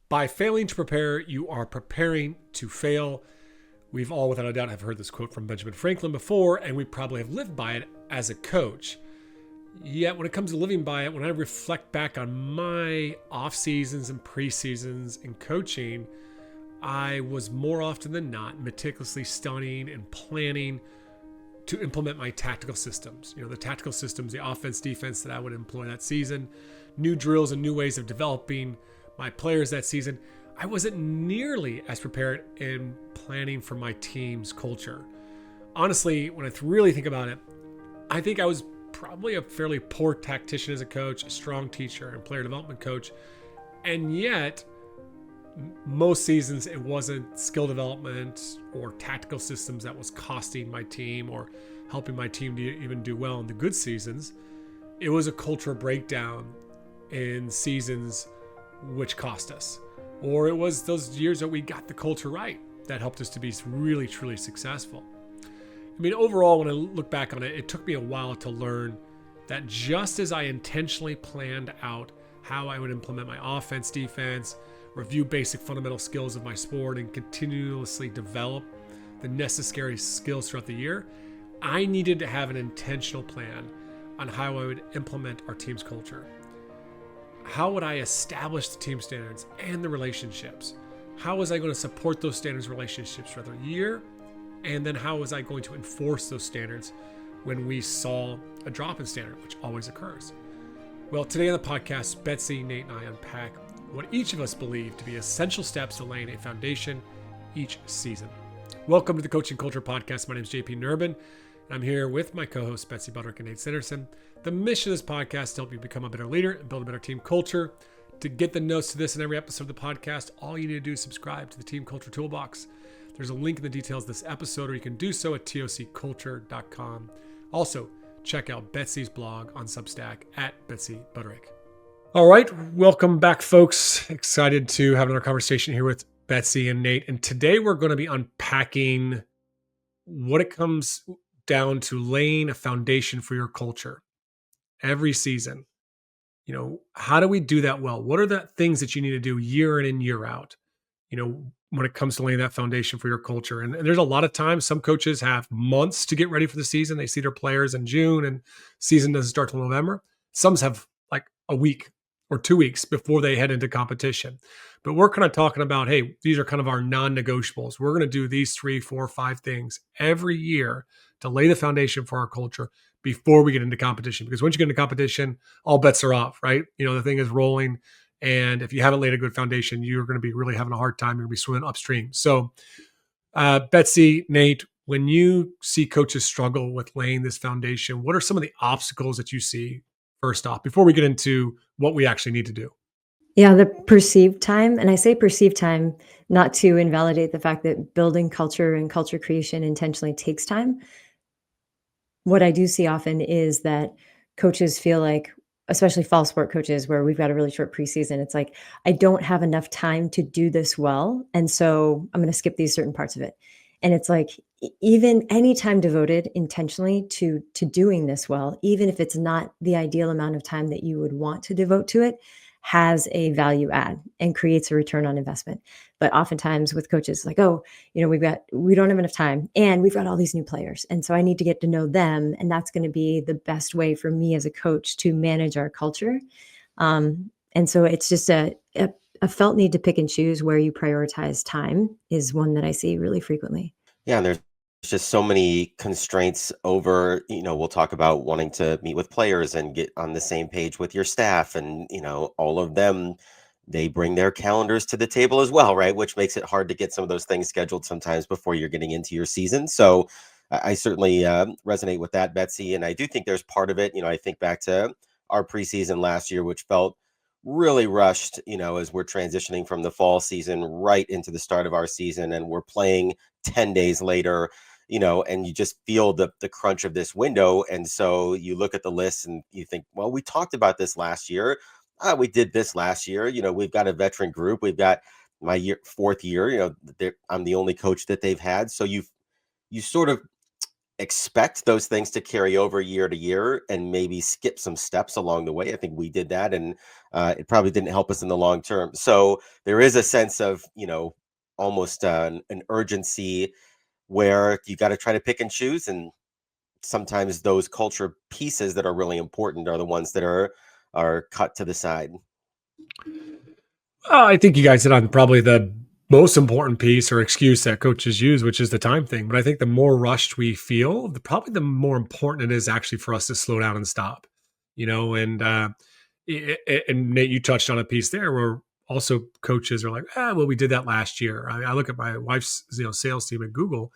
By failing to prepare, you are preparing to fail. We've all, without a doubt, have heard this quote from Benjamin Franklin before, and we probably have lived by it as a coach. Yet when it comes to living by it, when I reflect back on my off seasons and pre-seasons in coaching, I was more often than not meticulously studying and planning to implement my tactical systems. The tactical systems, the offense, defense that I would employ that season, new drills and new ways of developing my players that season. I wasn't nearly as prepared in planning for my team's culture. Honestly, when I really think about it, I think I was probably a fairly poor tactician as a coach, a strong teacher and player development coach. And yet, most seasons, it wasn't skill development or tactical systems that was costing my team or helping my team to even do well in the good seasons. It was a cultural breakdown in seasons which cost us. Or it was those years that we got the culture right that helped us to be really, truly successful. Overall, when I look back on it, it took me a while to learn that just as I intentionally planned out how I would implement my offense, defense, review basic fundamental skills of my sport, and continuously develop the necessary skills throughout the year, I needed to have an intentional plan on how I would implement our team's culture. How would I establish the team standards and the relationships? How was I going to support those standards and relationships throughout the year? And then how was I going to enforce those standards when we saw a drop in standard, which always occurs? Well, today on the podcast, Betsy, Nate, and I unpack what each of us believe to be essential steps to laying a foundation each season. Welcome to the Coaching Culture Podcast. My name is JP Nerbun, and I'm here with my co-hosts, Betsy Butterick and Nate Sanderson. The mission of this podcast is to help you become a better leader and build a better team culture. To get the notes to this in every episode of the podcast, all you need to do is subscribe to the Team Culture Toolbox. There's a link in the details of this episode, or you can do so at tocculture.com. Also, check out Betsy's blog on Substack at Betsy Butterick. All right, welcome back, folks. Excited to have another conversation here with Betsy and Nate. And today we're going to be unpacking what it comes down to laying a foundation for your culture every season. How do we do that well? What are the things that you need to do year in and year out? When it comes to laying that foundation for your culture. And there's a lot of times some coaches have months to get ready for the season. They see their players in June and season doesn't start till November. Some have like a week or 2 weeks before they head into competition. But we're kind of talking about, hey, these are kind of our non-negotiables. We're going to do these 3, 4, 5 things every year to lay the foundation for our culture before we get into competition. Because once you get into competition, all bets are off, right? The thing is rolling. And if you haven't laid a good foundation, you're going to be really having a hard time. You're going to be swimming upstream. So, Betsy, Nate, when you see coaches struggle with laying this foundation, what are some of the obstacles that you see first off, before we get into what we actually need to do? Yeah, the perceived time. And I say perceived time not to invalidate the fact that building culture and culture creation intentionally takes time. What I do see often is that coaches feel like, especially fall sport coaches, where we've got a really short preseason, it's like, I don't have enough time to do this well. And so I'm going to skip these certain parts of it. And it's like, even any time devoted intentionally to doing this well, even if it's not the ideal amount of time that you would want to devote to it, has a value add and creates a return on investment. But oftentimes with coaches, like, oh, we don't have enough time and we've got all these new players. And so I need to get to know them. And that's going to be the best way for me as a coach to manage our culture. And so it's just a felt need to pick and choose where you prioritize time is one that I see really frequently. Yeah, and there's just so many constraints over, we'll talk about wanting to meet with players and get on the same page with your staff. And, all of them, they bring their calendars to the table as well, right? Which makes it hard to get some of those things scheduled sometimes before you're getting into your season. So I certainly resonate with that, Betsy. And I do think there's part of it, I think back to our preseason last year, which felt really rushed, as we're transitioning from the fall season right into the start of our season, and we're playing 10 days later, and you just feel the crunch of this window. And so you look at the list and you think, well, we talked about this last year. We did this last year. We've got a veteran group. We've got my fourth year, I'm the only coach that they've had. So you sort of expect those things to carry over year to year and maybe skip some steps along the way. I think we did that, and it probably didn't help us in the long term. So there is a sense of, almost an urgency where you got to try to pick and choose. And sometimes those culture pieces that are really important are the ones that are cut to the side. I think you guys hit on probably the most important piece or excuse that coaches use, which is the time thing. But I think the more rushed we feel, probably the more important it is actually for us to slow down and stop. And and Nate, you touched on a piece there where also coaches are like, well, we did that last year. I look at my wife's sales team at Google,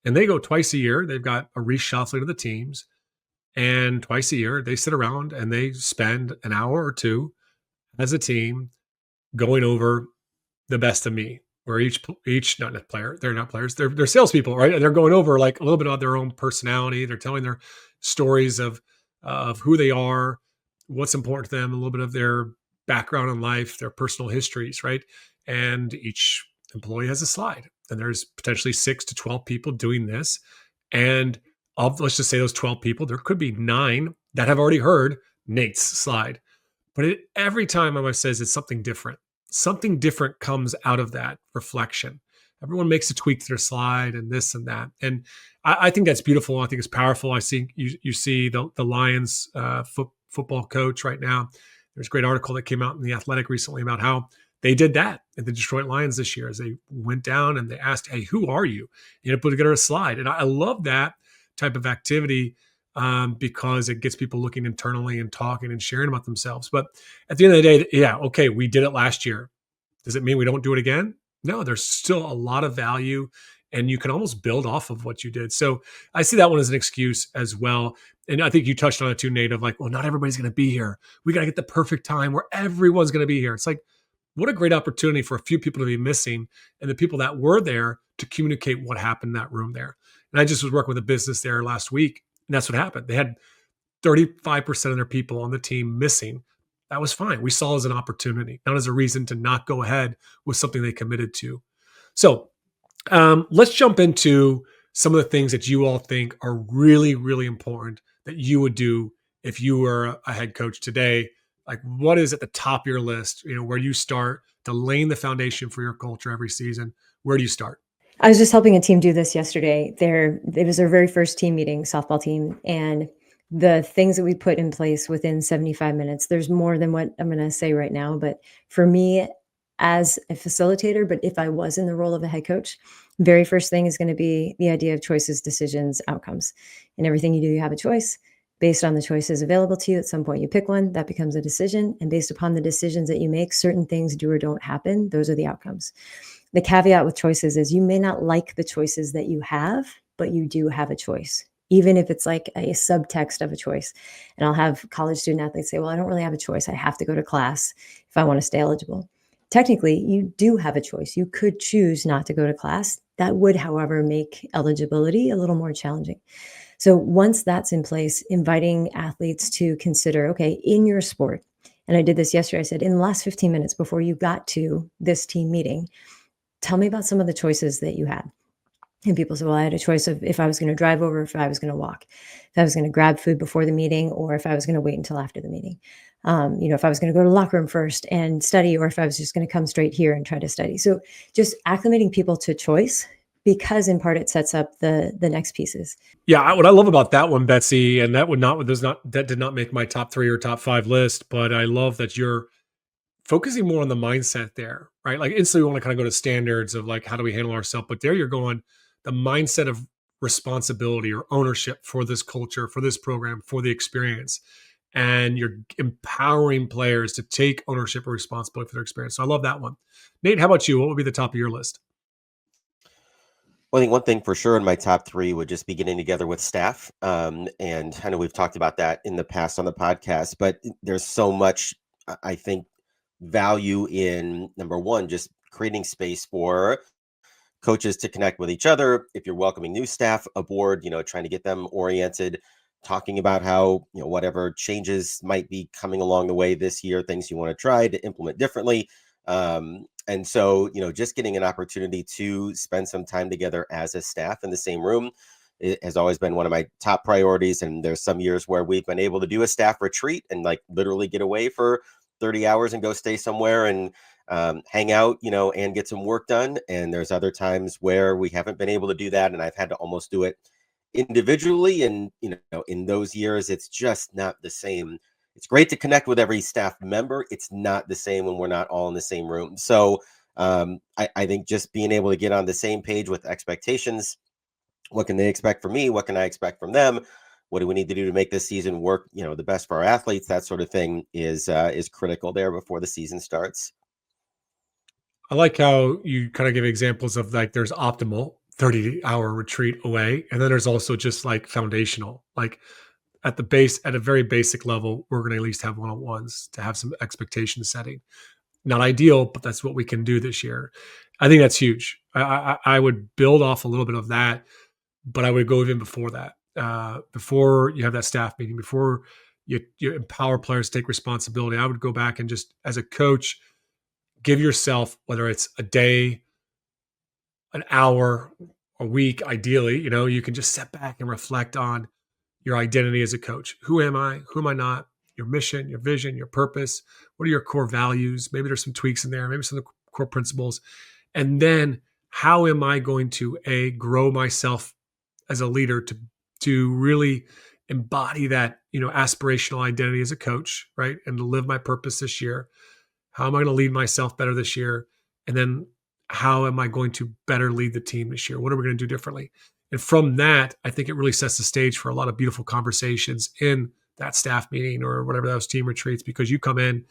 and they go twice a year. They've got a reshuffling of the teams, and twice a year they sit around and they spend an hour or two as a team going over the best of me, where each not a player, they're not players, they're salespeople, right? And they're going over like a little bit of their own personality. They're telling their stories of who they are, what's important to them, a little bit of their background in life, their personal histories, right? And each employee has a slide, and there's potentially 6 to 12 people doing this. And let's just say those 12 people, there could be 9 that have already heard Nate's slide. But every time my wife says it's something different. Something different comes out of that reflection. Everyone makes a tweak to their slide and this and that. And I think that's beautiful. I think it's powerful. I see you see the Lions football coach right now. There's a great article that came out in The Athletic recently about how they did that at the Detroit Lions this year as they went down and they asked, hey, who are you? Put together a slide. And I love that type of activity because it gets people looking internally and talking and sharing about themselves. But at the end of the day, yeah, okay, we did it last year. Does it mean we don't do it again? No, there's still a lot of value, and you can almost build off of what you did. So I see that one as an excuse as well. And I think you touched on it too, Nate, of like, well, not everybody's going to be here. We got to get the perfect time where everyone's going to be here. It's like, what a great opportunity for a few people to be missing and the people that were there to communicate what happened in that room there. And I just was working with a business there last week, and that's what happened. They had 35% of their people on the team missing. That was fine. We saw it as an opportunity, not as a reason to not go ahead with something they committed to. So let's jump into some of the things that you all think are really, really important that you would do if you were a head coach today. Like, what is at the top of your list? Where do you start to laying the foundation for your culture every season? Where do you start? I was just helping a team do this yesterday. It was their very first team meeting, softball team, and the things that we put in place within 75 minutes, there's more than what I'm going to say right now. But for me, as a facilitator, but if I was in the role of a head coach, very first thing is going to be the idea of choices, decisions, outcomes. In everything you do, you have a choice. Based on the choices available to you, at some point you pick one, that becomes a decision. And based upon the decisions that you make, certain things do or don't happen. Those are the outcomes. The caveat with choices is you may not like the choices that you have, but you do have a choice, even if it's like a subtext of a choice. And I'll have college student athletes say, well, I don't really have a choice. I have to go to class if I want to stay eligible. Technically, you do have a choice. You could choose not to go to class. That would, however, make eligibility a little more challenging. So once that's in place, inviting athletes to consider, okay, in your sport, and I did this yesterday, I said, in the last 15 minutes before you got to this team meeting, tell me about some of the choices that you had. And people said, well, I had a choice of if I was going to drive over, if I was going to walk, if I was going to grab food before the meeting, or if I was going to wait until after the meeting. If I was going to go to the locker room first and study, or if I was just going to come straight here and try to study. So just acclimating people to choice, because in part it sets up the next pieces. Yeah, what I love about that one, Betsy, and that did not make my top 3 or top 5 list, but I love that you're focusing more on the mindset there, right? Like instantly we want to kind of go to standards of like, how do we handle ourselves? But there you're going, the mindset of responsibility or ownership for this culture, for this program, for the experience. And you're empowering players to take ownership or responsibility for their experience. So I love that one. Nate, how about you? What would be the top of your list? Well, I think one thing for sure in my top 3 would just be getting together with staff. And I know we've talked about that in the past on the podcast, but there's so much, I think, value in, number one, just creating space for coaches to connect with each other. If you're welcoming new staff aboard, trying to get them oriented, talking about how, whatever changes might be coming along the way this year, things you want to try to implement differently. And so, just getting an opportunity to spend some time together as a staff in the same room, it has always been one of my top priorities. And there's some years where we've been able to do a staff retreat and like literally get away for 30 hours and go stay somewhere and hang out, and get some work done. And there's other times where we haven't been able to do that, and I've had to almost do it individually. And, in those years, it's just not the same. It's great to connect with every staff member. It's not the same when we're not all in the same room. So I think just being able to get on the same page with expectations. What can they expect from me? What can I expect from them? What do we need to do to make this season work, the best for our athletes? That sort of thing is critical there before the season starts. I like how you kind of give examples of like there's optimal 30-hour retreat away, and then there's also just like foundational. Like at a very basic level, we're going to at least have one-on-ones to have some expectation setting. Not ideal, but that's what we can do this year. I think that's huge. I would build off a little bit of that, but I would go even before that. Before you have that staff meeting, before you empower players to take responsibility, I would go back and just as a coach, give yourself, whether it's a day, an hour, a week, ideally, you can just sit back and reflect on your identity as a coach. Who am I? Who am I not? Your mission, your vision, your purpose. What are your core values? Maybe there's some tweaks in there, maybe some of the core principles. And then how am I going to grow myself as a leader to really embody that, aspirational identity as a coach, right? And to live my purpose this year. How am I going to lead myself better this year? And then how am I going to better lead the team this year? What are we going to do differently? And from that, I think it really sets the stage for a lot of beautiful conversations in that staff meeting or whatever those team retreats, because you come in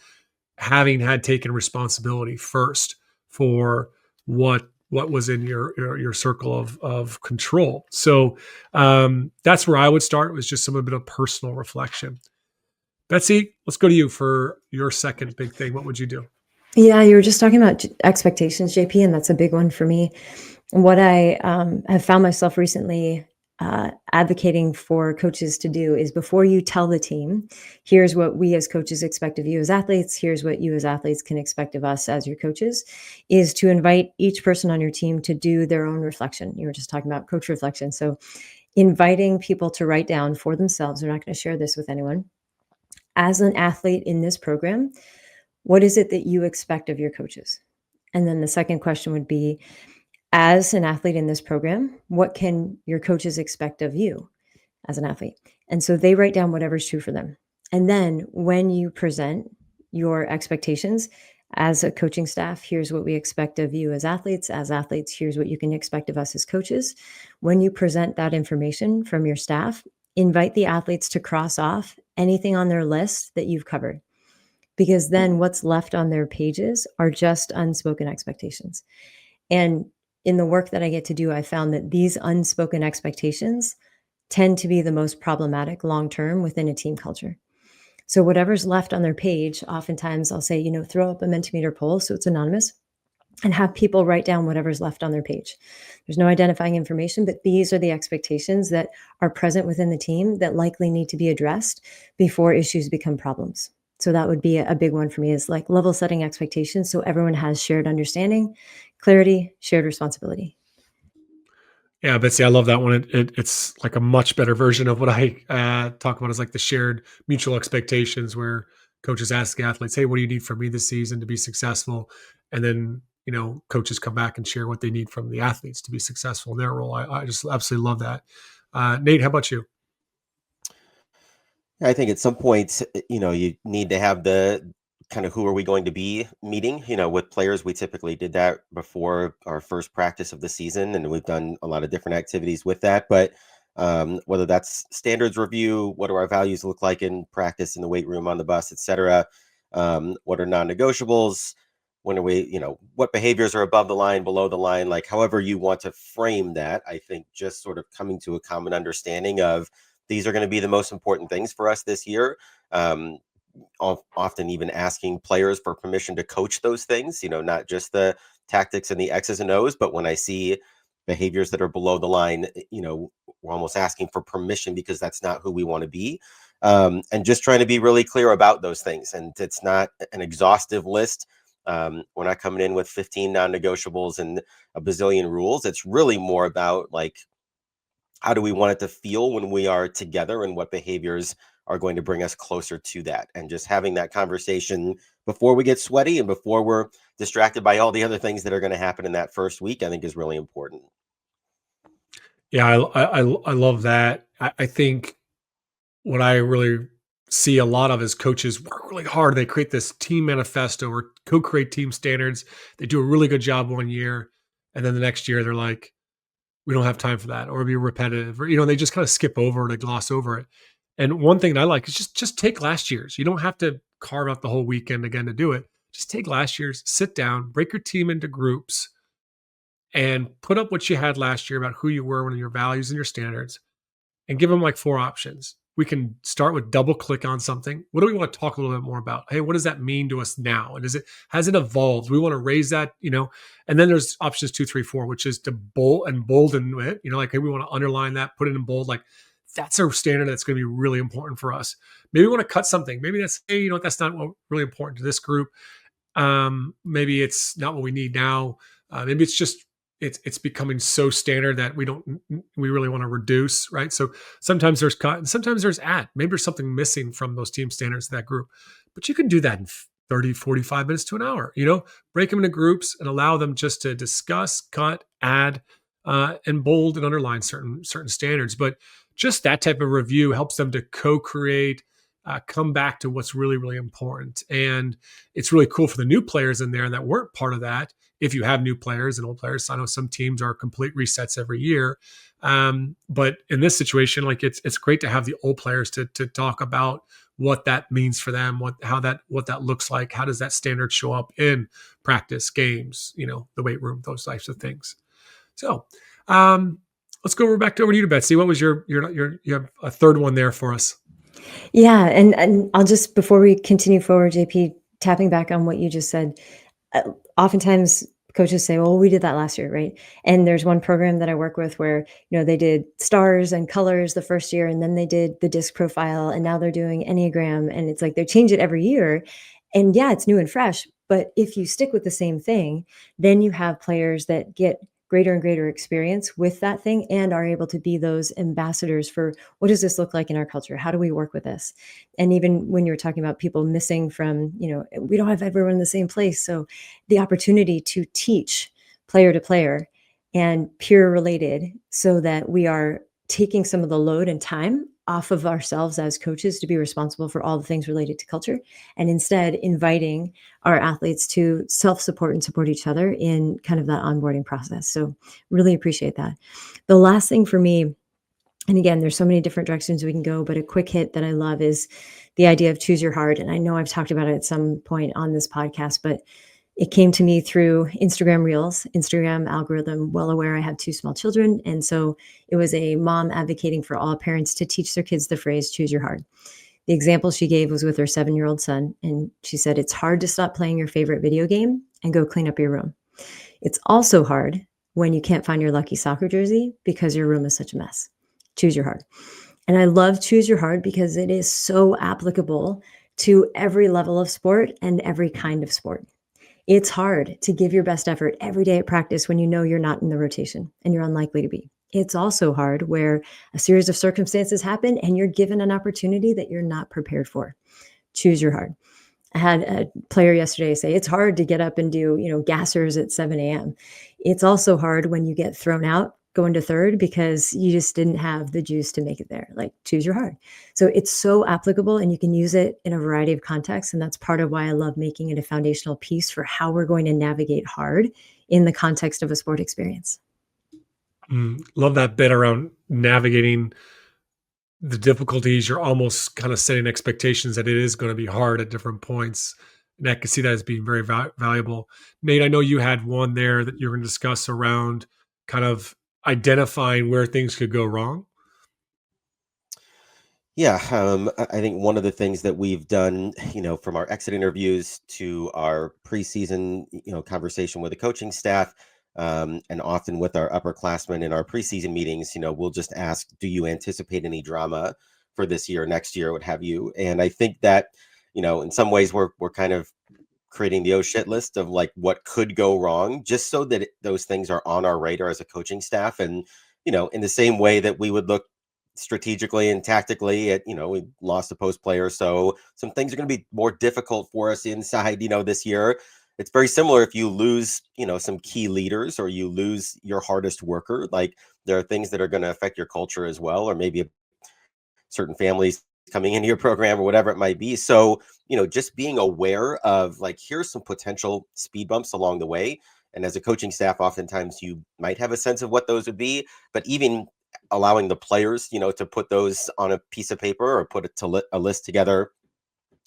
having had taken responsibility first for what was in your circle of control. So that's where I would start, was just some bit of personal reflection. Betsy, let's go to you for your second big thing. What would you do? Yeah, you were just talking about expectations, JP, and that's a big one for me. What I have found myself recently advocating for coaches to do is, before you tell the team, here's what we as coaches expect of you as athletes, here's what you as athletes can expect of us as your coaches, is to invite each person on your team to do their own reflection. You were just talking about coach reflection. So inviting people to write down for themselves, they're not going to share this with anyone, as an athlete in this program, what is it that you expect of your coaches? And then the second question would be, as an athlete in this program, what can your coaches expect of you as an athlete? And so they write down whatever's true for them. And then when you present your expectations as a coaching staff, here's what we expect of you as athletes. As athletes, here's what you can expect of us as coaches. When you present that information from your staff, invite the athletes to cross off anything on their list that you've covered, because then what's left on their pages are just unspoken expectations. And in the work that I get to do, I found that these unspoken expectations tend to be the most problematic long-term within a team culture. So whatever's left on their page, oftentimes I'll say, throw up a Mentimeter poll so it's anonymous, and have people write down whatever's left on their page. There's no identifying information, but these are the expectations that are present within the team that likely need to be addressed before issues become problems. So that would be a big one for me, is like level setting expectations so everyone has shared understanding, clarity, shared responsibility. Yeah, Betsy, I love that one. It's like a much better version of what I talk about, is like the shared mutual expectations, where coaches ask the athletes, hey, what do you need from me this season to be successful? And then, coaches come back and share what they need from the athletes to be successful in their role. I just absolutely love that. Nate, how about you? I think at some point, you need to have the kind of who are we going to be meeting, with players. We typically did that before our first practice of the season, and we've done a lot of different activities with that. But whether that's standards review, what do our values look like in practice, in the weight room, on the bus, etc. What are non-negotiables? When are we, what behaviors are above the line, below the line, like however you want to frame that. I think just sort of coming to a common understanding of these are going to be the most important things for us this year. Often even asking players for permission to coach those things, not just the tactics and the X's and O's, but when I see behaviors that are below the line, we're almost asking for permission because that's not who we want to be. And just trying to be really clear about those things. And it's not an exhaustive list. We're not coming in with 15 non-negotiables and a bazillion rules. It's really more about like, how do we want it to feel when we are together, and what behaviors are going to bring us closer to that. And just having that conversation before we get sweaty and before we're distracted by all the other things that are going to happen in that first week, I think is really important. Yeah, I love that. I think what I really see a lot of is coaches work really hard. They create this team manifesto or co-create team standards. They do a really good job one year, and then the next year they're like, we don't have time for that, or it'll be repetitive, or they just kind of skip over it, they gloss over it. And one thing that I like is just take last year's. You don't have to carve out the whole weekend again to do it. Just take last year's, sit down, break your team into groups, and put up what you had last year about who you were, what are your values and your standards, and give them like four options. We can start with double click on something. What do we want to talk a little bit more about? Hey, what does that mean to us now? And has it evolved? We want to raise that, and then there's options 2, 3, 4, which is to bolden it, like, hey, we want to underline that, put it in bold. Like, that's a standard that's going to be really important for us. Maybe we want to cut something. Maybe that's, hey, that's not really important to this group. Maybe it's not what we need now. Maybe it's just it's becoming so standard that we really want to reduce, right? So sometimes there's cut and sometimes there's add. Maybe there's something missing from those team standards of that group, but you can do that in 30, 45 minutes to an hour. Break them into groups and allow them just to discuss, cut, add, and bold and underline certain standards. But just that type of review helps them to co-create, come back to what's really, really important. And it's really cool for the new players in there that weren't part of that. If you have new players and old players, I know some teams are complete resets every year. But in this situation, like, it's great to have the old players to talk about what that means for them, what that looks like. How does that standard show up in practice, games, the weight room, those types of things. So let's go over to you, Betsy. What was you have a third one there for us? Yeah, and I'll just, before we continue forward, JP, tapping back on what you just said, oftentimes coaches say, well, we did that last year, right? And there's one program that I work with where, they did stars and colors the first year, and then they did the disc profile, and now they're doing Enneagram, and it's like they change it every year. And yeah, it's new and fresh, but if you stick with the same thing, then you have players that get greater and greater experience with that thing and are able to be those ambassadors for, what does this look like in our culture? How do we work with this? And even when you were talking about people missing from, we don't have everyone in the same place. So the opportunity to teach player to player and peer related, so that we are taking some of the load and time off of ourselves as coaches to be responsible for all the things related to culture, and instead inviting our athletes to self-support and support each other in kind of that onboarding process. So really appreciate that. The last thing for me, and again, there's so many different directions we can go, but a quick hit that I love is the idea of choose your heart. And I know I've talked about it at some point on this podcast, but it came to me through Instagram Reels, Instagram algorithm, well aware I have 2 small children. And so it was a mom advocating for all parents to teach their kids the phrase, choose your heart. The example she gave was with her 7-year-old son. And she said, it's hard to stop playing your favorite video game and go clean up your room. It's also hard when you can't find your lucky soccer jersey because your room is such a mess. Choose your heart. And I love choose your heart because it is so applicable to every level of sport and every kind of sport. It's hard to give your best effort every day at practice when you know you're not in the rotation and you're unlikely to be. It's also hard where a series of circumstances happen and you're given an opportunity that you're not prepared for. Choose your heart. I had a player yesterday say, it's hard to get up and do, gassers at 7 a.m. It's also hard when you get thrown out going to third because you just didn't have the juice to make it there. Like, choose your heart. So it's so applicable and you can use it in a variety of contexts. And that's part of why I love making it a foundational piece for how we're going to navigate hard in the context of a sport experience. Love that bit around navigating the difficulties. You're almost kind of setting expectations that it is going to be hard at different points. And I can see that as being very valuable. Nate, I know you had one there that you're going to discuss around kind of identifying where things could go wrong. Yeah, I think one of the things that we've done, from our exit interviews to our preseason, conversation with the coaching staff, and often with our upperclassmen in our preseason meetings, we'll just ask, do you anticipate any drama for this year, next year, what have you? And I think that, in some ways we're kind of creating the oh shit list of like what could go wrong, just so that those things are on our radar as a coaching staff. And in the same way that we would look strategically and tactically at, we lost a post player. So some things are going to be more difficult for us inside, this year. It's very similar if you lose, some key leaders or you lose your hardest worker. Like there are things that are going to affect your culture as well, or maybe certain families coming into your program or whatever it might be. So, just being aware of like, here's some potential speed bumps along the way. And as a coaching staff, oftentimes you might have a sense of what those would be, but even allowing the players, to put those on a piece of paper or put a list together.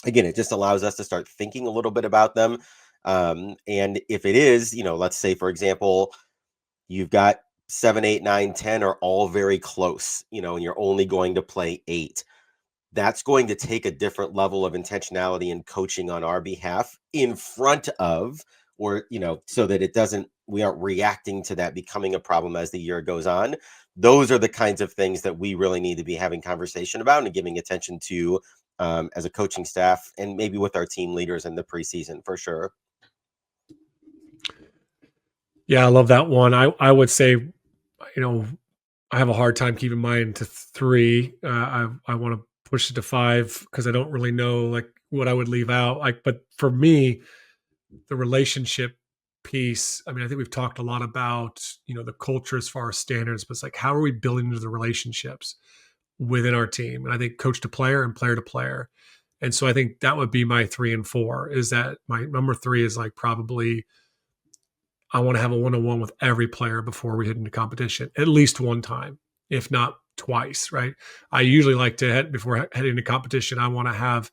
Again, it just allows us to start thinking a little bit about them. And if it is, let's say, for example, you've got 7, 8, 9, 10 are all very close, and you're only going to play 8. That's going to take a different level of intentionality and coaching on our behalf in front of, or, so that we aren't reacting to that becoming a problem as the year goes on. Those are the kinds of things that we really need to be having conversation about and giving attention to as a coaching staff, and maybe with our team leaders in the preseason for sure. Yeah, I love that one. I would say, I have a hard time keeping mine to 3. I want to push it to 5 because I don't really know like what I would leave out. Like, but for me, the relationship piece. I mean, I think we've talked a lot about the culture as far as standards, but it's like how are we building into the relationships within our team? And I think coach to player and player to player. And so I think that would be my 3 and 4. Is that my number 3 is like probably I want to have a one-on-one with every player before we head into competition, at least one time, if not twice, right? I usually like to before heading into competition, I want to have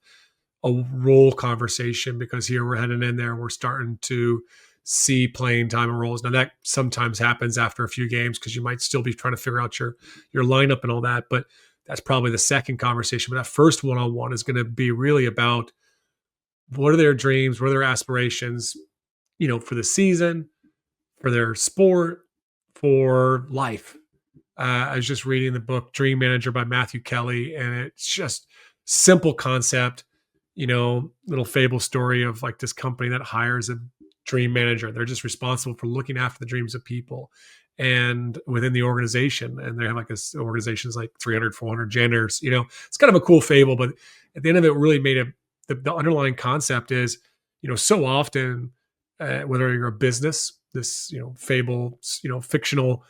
a role conversation because here we're heading in there, we're starting to see playing time and roles. Now that sometimes happens after a few games because you might still be trying to figure out your lineup and all that, but that's probably the second conversation. But that first one-on-one is going to be really about what are their dreams, what are their aspirations, for the season, for their sport, for life. I was just reading the book Dream Manager by Matthew Kelly, and it's just simple concept, little fable story of like this company that hires a dream manager. They're just responsible for looking after the dreams of people and within the organization. And they have like this organization's like 300, 400 janitors, it's kind of a cool fable, but at the end of it really made the underlying concept is, so often, whether you're a business, this, fable, fictional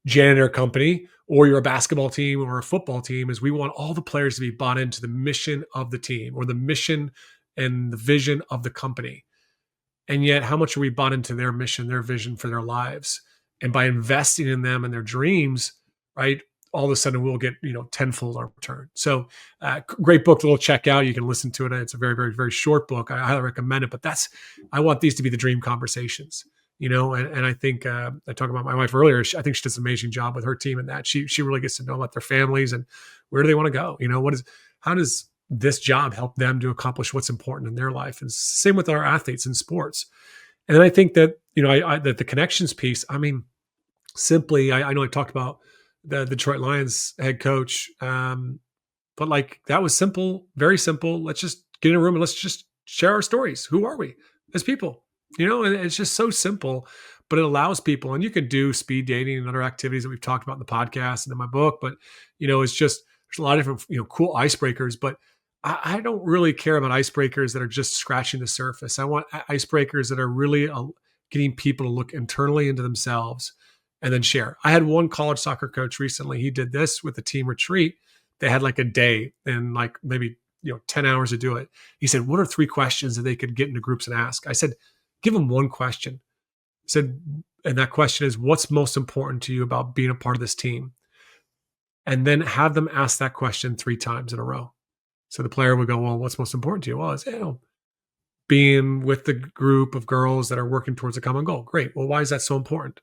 janitor company, or you're a basketball team or a football team, is we want all the players to be bought into the mission of the team or the mission and the vision of the company. And yet, how much are we bought into their mission, their vision for their lives? And by investing in them and their dreams, right, all of a sudden we'll get, tenfold our return. So great book to check out. You can listen to it. It's a very, very, very short book. I highly recommend it. But I want these to be the dream conversations, and I think I talked about my wife earlier. I think she does an amazing job with her team and that she really gets to know about their families and where do they want to go? How does this job help them to accomplish what's important in their life? And same with our athletes in sports. And then I think that, that the connections piece, I mean, simply, I know I talked about the Detroit Lions head coach, but like that was simple, very simple. Let's just get in a room and let's just share our stories. Who are we as people? And it's just so simple, but it allows people, and you can do speed dating and other activities that we've talked about in the podcast and in my book, but it's just, there's a lot of different, cool icebreakers, but I don't really care about icebreakers that are just scratching the surface. I want icebreakers that are really getting people to look internally into themselves and then share. I had one college soccer coach recently. He did this with a team retreat. They had like a day and like maybe 10 hours to do it. He said, what are 3 questions that they could get into groups and ask? I said, give them one question. I said, and that question is, what's most important to you about being a part of this team? And then have them ask that question 3 times in a row. So the player would go, well, what's most important to you? Well, it's being with the group of girls that are working towards a common goal. Great. Well, why is that so important?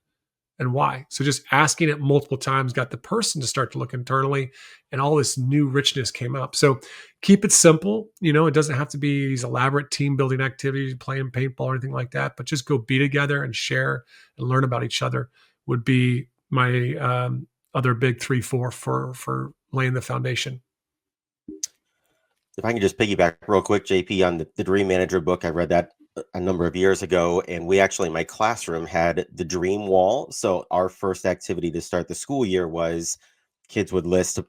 And why? So just asking it multiple times got the person to start to look internally, and all this new richness came up. So keep it simple. It doesn't have to be these elaborate team building activities, playing paintball or anything like that, but just go be together and share and learn about each other would be my other big 3, 4 for laying the foundation. If I can just piggyback real quick, JP, on the Dream Manager book, I read that a number of years ago, and we actually, in my classroom, had the dream wall. So our first activity to start the school year was kids would list,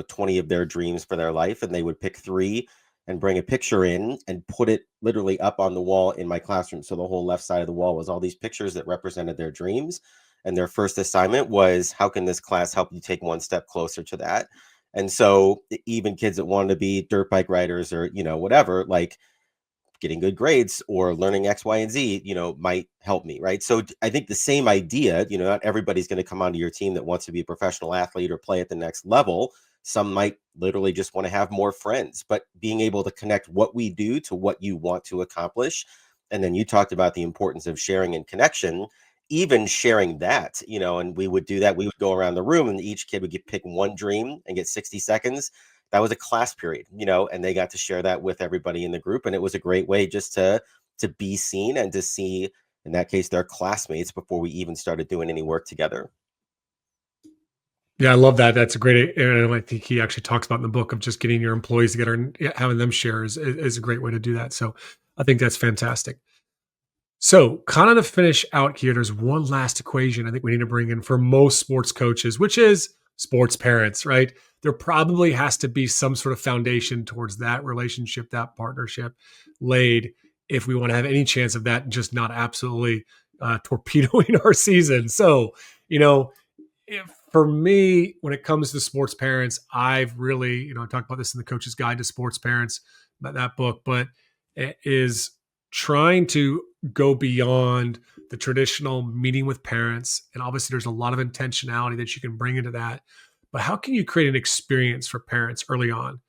20 of their dreams for their life, and they would pick three and bring a picture in and put it literally up on the wall in my classroom. So the whole left side of the wall was all these pictures that represented their dreams. And their first assignment was, how can this class help you take one step closer to that? And so even kids that wanted to be dirt bike riders or, whatever, like getting good grades or learning X, Y, and Z, might help me. Right. So I think the same idea, not everybody's going to come onto your team that wants to be a professional athlete or play at the next level. Some might literally just want to have more friends, but being able to connect what we do to what you want to accomplish. And then you talked about the importance of sharing and connection, even sharing that, and we would do that. We would go around the room and each kid would pick one dream and get 60 seconds. That was a class period, and they got to share that with everybody in the group. And it was a great way just to be seen and to see, in that case, their classmates before we even started doing any work together. Yeah, I love that. That's a great, and I think he actually talks about in the book of just getting your employees together and having them share is a great way to do that. So I think that's fantastic. So, kind of to finish out here, there's one last equation I think we need to bring in for most sports coaches, which is sports parents, right? There probably has to be some sort of foundation towards that relationship, that partnership laid if we want to have any chance of that just not absolutely torpedoing our season. So, for me, when it comes to sports parents, I've really, I talked about this in the Coach's Guide to Sports Parents, about that book, but it is trying to go beyond the traditional meeting with parents. And obviously, there's a lot of intentionality that you can bring into that. But how can you create an experience for parents early on?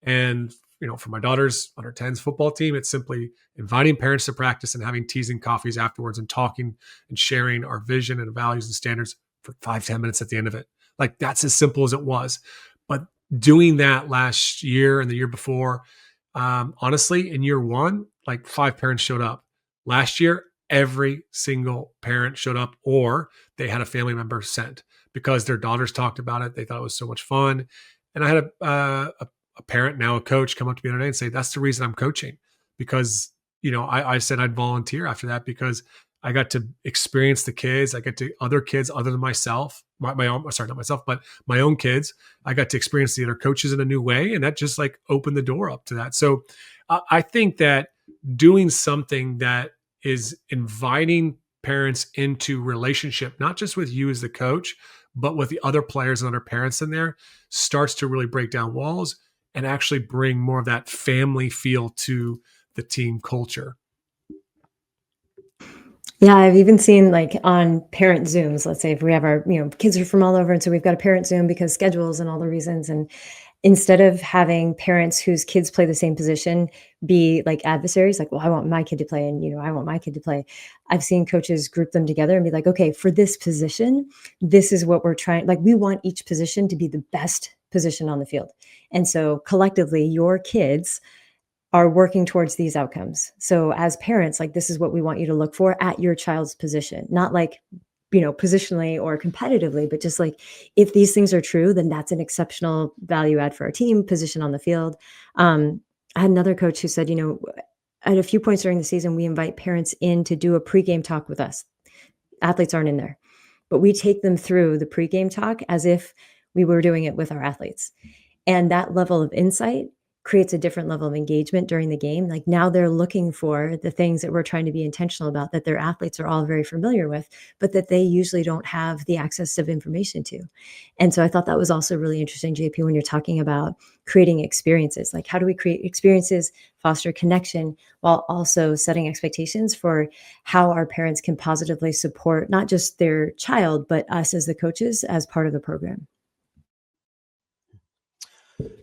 And, for my daughter's under 10s football team, it's simply inviting parents to practice and having teas and coffees afterwards and talking and sharing our vision and values and standards for 5-10 minutes at the end of it. Like, that's as simple as it was. But doing that last year and the year before, honestly, in year one, like 5 parents showed up. Last year, every single parent showed up, or they had a family member sent because their daughters talked about it. They thought it was so much fun. And I had a parent, now a coach, come up to me the other day and say, that's the reason I'm coaching. Because, I said I'd volunteer after that because I got to experience the kids. I got to other kids other than myself, my own, sorry, not myself, but my own kids. I got to experience the other coaches in a new way. And that just like opened the door up to that. So I think that doing something that is inviting parents into relationship, not just with you as the coach, but with the other players and other parents in there, starts to really break down walls and actually bring more of that family feel to the team culture. Yeah, I've even seen like on parent Zooms, let's say if we have our, kids are from all over. And so we've got a parent Zoom because schedules and all the reasons. And instead of having parents whose kids play the same position be like adversaries, like, well, I want my kid to play and, I want my kid to play. I've seen coaches group them together and be like, okay, for this position, this is what we're trying. Like, we want each position to be the best position on the field. And so collectively, your kids are working towards these outcomes. So as parents, like, this is what we want you to look for at your child's position, not like, positionally or competitively, but just like, if these things are true, then that's an exceptional value add for our team position on the field. I had another coach who said, at a few points during the season, we invite parents in to do a pregame talk with us. Athletes aren't in there, but we take them through the pregame talk as if we were doing it with our athletes. And that level of insight creates a different level of engagement during the game. Like, now they're looking for the things that we're trying to be intentional about, that their athletes are all very familiar with, but that they usually don't have the access of information to. And so I thought that was also really interesting, JP, when you're talking about creating experiences. Like, how do we create experiences, foster connection, while also setting expectations for how our parents can positively support not just their child, but us as the coaches as part of the program?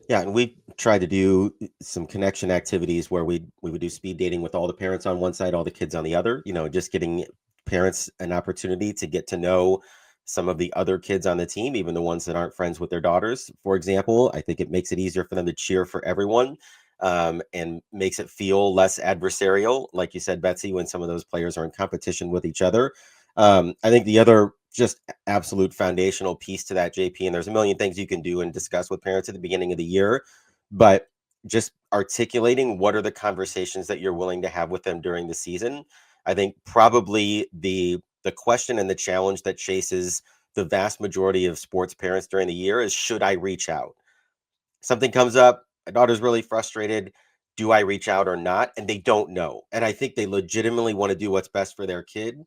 Yeah, and we tried to do some connection activities where we would do speed dating with all the parents on one side, all the kids on the other, just getting parents an opportunity to get to know some of the other kids on the team, even the ones that aren't friends with their daughters, for example. I think it makes it easier for them to cheer for everyone, and makes it feel less adversarial, like you said, Betsy, when some of those players are in competition with each other. I think the other just absolute foundational piece to that, JP, and there's a million things you can do and discuss with parents at the beginning of the year, but just articulating what are the conversations that you're willing to have with them during the season. I think probably the question and the challenge that chases the vast majority of sports parents during the year is, should I reach out? Something comes up, my daughter's really frustrated. Do I reach out or not? And they don't know. And I think they legitimately want to do what's best for their kid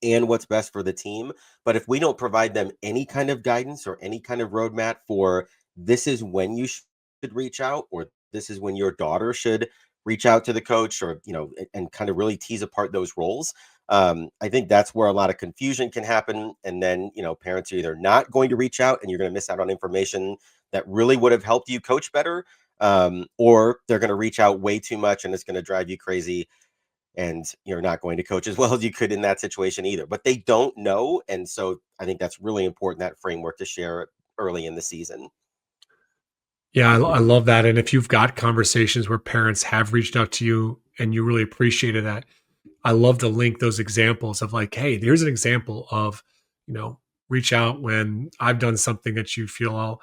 and what's best for the team. But if we don't provide them any kind of guidance or any kind of roadmap for, this is when you should reach out, or this is when your daughter should reach out to the coach, or, and kind of really tease apart those roles. I think that's where a lot of confusion can happen. And then, parents are either not going to reach out and you're going to miss out on information that really would have helped you coach better, or they're going to reach out way too much and it's going to drive you crazy and you're not going to coach as well as you could in that situation either. But they don't know. And so I think that's really important, that framework to share early in the season. Yeah, I love that. And if you've got conversations where parents have reached out to you and you really appreciated that, I love to link those examples of like, hey, there's an example of, reach out when I've done something that you feel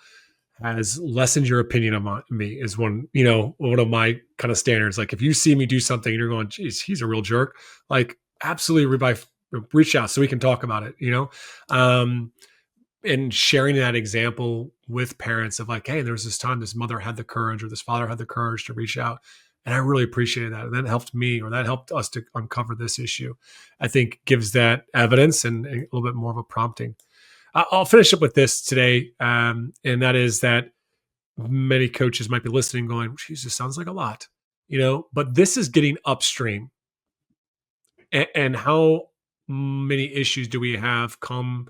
has lessened your opinion of me, is one of my kind of standards. Like if you see me do something and you're going, geez, he's a real jerk, like absolutely reach out so we can talk about it, and sharing that example with parents of like, hey, there was this time this mother had the courage or this father had the courage to reach out. And I really appreciated that. And that helped me, or that helped us to uncover this issue. I think gives that evidence and a little bit more of a prompting. I'll finish up with this today. And that is that many coaches might be listening going, geez, this sounds like a lot, but this is getting upstream. And how many issues do we have come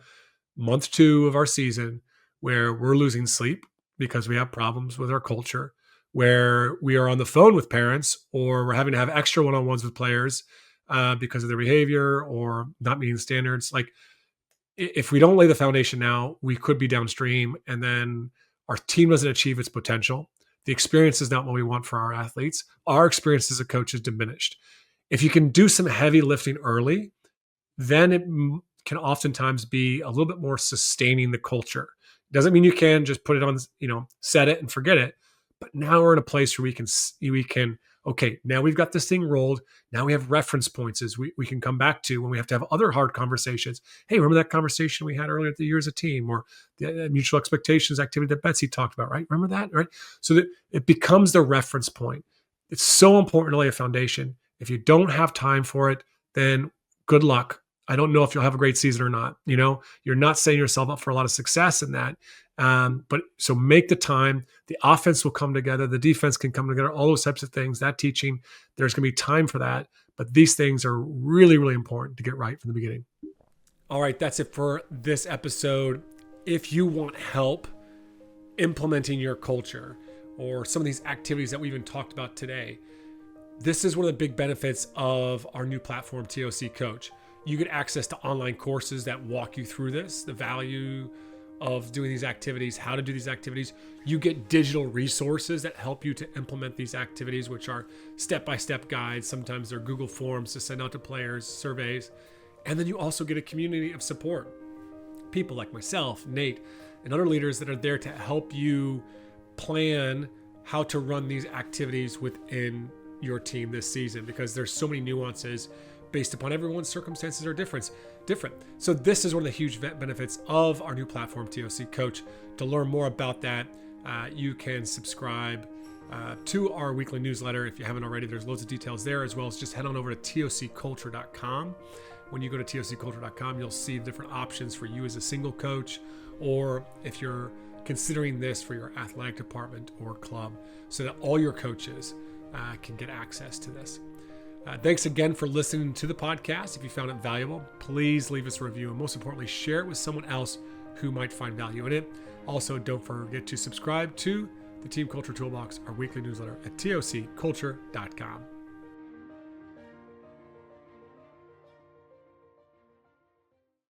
month 2 of our season where we're losing sleep because we have problems with our culture, where we are on the phone with parents, or we're having to have extra one-on-ones with players because of their behavior or not meeting standards. Like if we don't lay the foundation now, we could be downstream and then our team doesn't achieve its potential. The experience is not what we want for our athletes. Our experience as a coach is diminished. If you can do some heavy lifting early, then it can oftentimes be a little bit more sustaining the culture. Doesn't mean you can just put it on, set it and forget it. But now we're in a place where we can, okay, now we've got this thing rolled. Now we have reference points as we can come back to when we have to have other hard conversations. Hey, remember that conversation we had earlier at the year as a team, or the mutual expectations activity that Betsy talked about, right? Remember that, right? So that it becomes the reference point. It's so important to lay a foundation. If you don't have time for it, then good luck. I don't know if you'll have a great season or not. You're not setting yourself up for a lot of success in that. But so make the time. The offense will come together. The defense can come together. All those types of things. That teaching, there's going to be time for that. But these things are really, really important to get right from the beginning. All right, that's it for this episode. If you want help implementing your culture or some of these activities that we even talked about today, this is one of the big benefits of our new platform, TOC Coach. You get access to online courses that walk you through this, the value of doing these activities, how to do these activities. You get digital resources that help you to implement these activities, which are step-by-step guides. Sometimes they're Google Forms to send out to players, surveys. And then you also get a community of support. People like myself, Nate, and other leaders that are there to help you plan how to run these activities within your team this season, because there's so many nuances based upon everyone's circumstances are different. So this is one of the huge benefits of our new platform, TOC Coach. To learn more about that, you can subscribe to our weekly newsletter. If you haven't already, there's loads of details there, as well as just head on over to tocculture.com. When you go to tocculture.com, you'll see different options for you as a single coach, or if you're considering this for your athletic department or club, so that all your coaches can get access to this. Thanks again for listening to the podcast. If you found it valuable, please leave us a review, and most importantly, share it with someone else who might find value in it. Also, don't forget to subscribe to the Team Culture Toolbox, our weekly newsletter at tocculture.com.